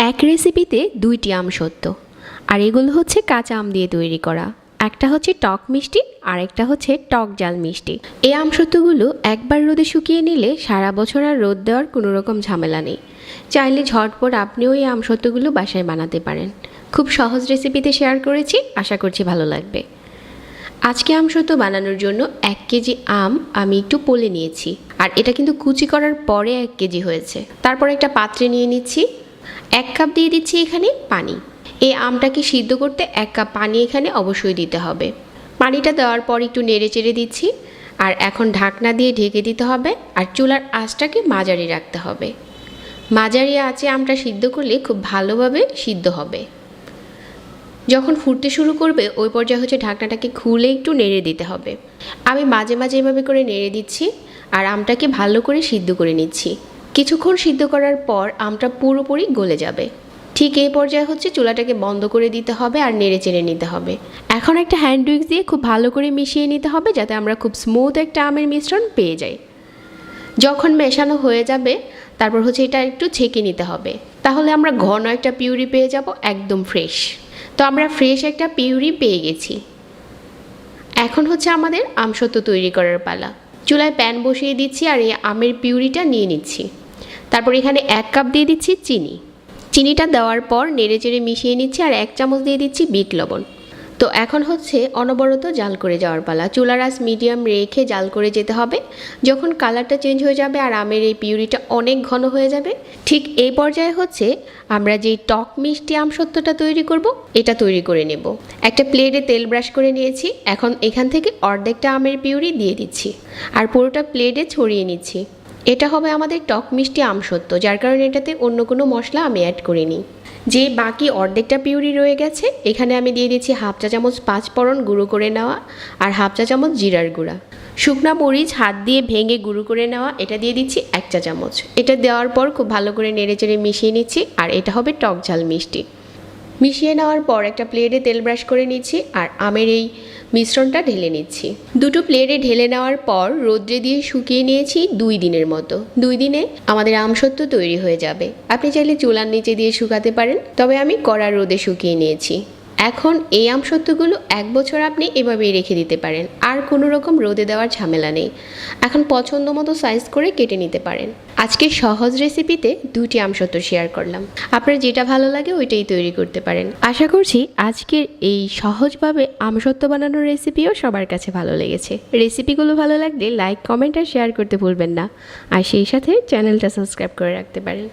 এক রেসিপিতে দুইটি আমসত্ত্ব, আর এগুলো হচ্ছে কাঁচা আম দিয়ে তৈরি করা। একটা হচ্ছে টক মিষ্টি আর একটা হচ্ছে টক জাল মিষ্টি। এই আমসত্ত্বগুলো একবার রোদে শুকিয়ে নিলে সারা বছর আর রোদ দেওয়ার কোনো রকম ঝামেলা নেই। চাইলে ঝটপট আপনিও এই আমসত্ত্বগুলো বাসায় বানাতে পারেন। খুব সহজ রেসিপিতে শেয়ার করেছি, আশা করছি ভালো লাগবে। আজকে আমসত্ত্ব বানানোর জন্য 1 কেজি আম আমি একটু পলে নিয়েছি, আর এটা কিন্তু কুচি করার পরে 1 কেজি হয়েছে। তারপর একটা পাত্রে নিয়ে নিচ্ছি, 1 কাপ দিয়ে দিচ্ছি এখানে পানি। এই আমটাকে সিদ্ধ করতে 1 কাপ পানি এখানে অবশ্যই দিতে হবে। পানিটা দেওয়ার পর একটু নেড়ে চেড়ে দিচ্ছি, আর এখন ঢাকনা দিয়ে ঢেকে দিতে হবে, আর চুলার আঁচটাকে মাঝারি রাখতে হবে। মাঝারি আঁচে আমটা সিদ্ধ করলে খুব ভালোভাবে সিদ্ধ হবে। যখন ফুটতে শুরু করবে ওই পর্যায়ে হচ্ছে ঢাকনাটাকে খুলে একটু নেড়ে দিতে হবে। আমি মাঝে মাঝে এভাবে করে নেড়ে দিচ্ছি, আর আমটাকে ভালো করে সিদ্ধ করে নিচ্ছি। কিছুক্ষণ সিদ্ধ করার পর আমটা পুরোপুরি গলে যাবে। ঠিক এই পর্যায়ে হচ্ছে চুলাটাকে বন্ধ করে দিতে হবে আর নেড়ে চেড়ে নিতে হবে। এখন একটা হ্যান্ড উইক্স দিয়ে খুব ভালো করে মিশিয়ে নিতে হবে, যাতে আমরা খুব স্মুথ একটা আমের মিশ্রণ পেয়ে যাই। যখন মেশানো হয়ে যাবে তারপর হচ্ছে এটা একটু ছেঁকে নিতে হবে, তাহলে আমরা ঘন একটা পিউরি পেয়ে যাব, একদম ফ্রেশ। তো আমরা ফ্রেশ একটা পিউরি পেয়ে গেছি। এখন হচ্ছে আমাদের আমসত্ত্ব তৈরি করার পালা। চুলায় প্যান বসিয়ে দিচ্ছি আর এই আমের পিউরিটা নিয়ে নিচ্ছি। তারপর এখানে 1 কাপ দিয়ে দিচ্ছি চিনি। চিনিটা দেওয়ার পর নেড়ে চেড়ে মিশিয়ে নিচ্ছি, আর 1 চামচ দিয়ে দিচ্ছি বিট লবণ। তো এখন হচ্ছে অনবরত জাল করে যাওয়ার পালা। চুলার আঁচ মিডিয়াম রেখে জাল করে যেতে হবে। যখন কালারটা চেঞ্জ হয়ে যাবে আর আমের এই পিউরিটা অনেক ঘন হয়ে যাবে, ঠিক এই পর্যায়ে হচ্ছে আমরা যেই টক মিষ্টি আমসত্ত্বটা তৈরি করব এটা তৈরি করে নেব। একটা প্লেটে তেল ব্রাশ করে নিয়েছি। এখন এখান থেকে অর্ধেকটা আমের পিউরি দিয়ে দিচ্ছি, আর পুরোটা প্লেটে ছড়িয়ে নিচ্ছি। এটা হবে আমাদের টক মিষ্টি আমসত্ত্ব, যার কারণে এটাতে অন্য কোনো মশলা আমি অ্যাড করিনি। যে বাকি অর্ধেকটা পিউরি রয়ে গেছে এখানে আমি দিয়ে দিচ্ছি 1/2 চা চামচ 5 ফোড়ন গুঁড়ো করে নেওয়া, আর 1/2 চা চামচ জিরার গুঁড়া। শুকনা মরিচ হাত দিয়ে ভেঙে গুঁড়ো করে নেওয়া, এটা দিয়ে দিচ্ছি 1 চা চামচ। এটা দেওয়ার পর খুব ভালো করে নেড়ে চেড়ে মিশিয়ে নিচ্ছি, আর এটা হবে টক ঝাল মিষ্টি। মিশিয়ে নেওয়ার পর একটা প্লেটে তেল ব্রাশ করে নিচ্ছি, আর আমের এই মিশ্রণটা ঢেলে নিচ্ছি। দুটো প্লেটে ঢেলে নেওয়ার পর রোদ্রে দিয়ে শুকিয়ে নিয়েছি 2 দিনের মতো। 2 দিনে আমাদের আমসত্ত্ব তৈরি হয়ে যাবে। আপনি চাইলে চুলার নিচে দিয়ে শুকাতে পারেন, তবে আমি কড়া রোদে শুকিয়ে নিয়েছি। এখন এই আমসত্ত্বগুলো 1 বছর আপনি এভাবেই রেখে দিতে পারেন, আর কোনো রকম রোদে দেওয়ার ঝামেলা নেই। এখন পছন্দ মতো সাইজ করে কেটে নিতে পারেন। আজকে সহজ রেসিপিতে 2টি আমসত্ত্ব শেয়ার করলাম। আপনার যেটা ভালো লাগে ওইটাই তৈরি করতে পারেন। আশা করছি আজকের এই সহজভাবে আমসত্ত্ব বানানোর রেসিপিও সবার কাছে ভালো লেগেছে। রেসিপিগুলো ভালো লাগলে লাইক, কমেন্ট আর শেয়ার করতে ভুলবেন না, আর সেই সাথে চ্যানেলটা সাবস্ক্রাইব করে রাখতে পারেন।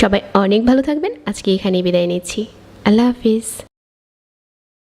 সবাই অনেক ভালো থাকবেন। আজকে এখানেই বিদায় নিচ্ছি। আল্লাহ হাফিজ।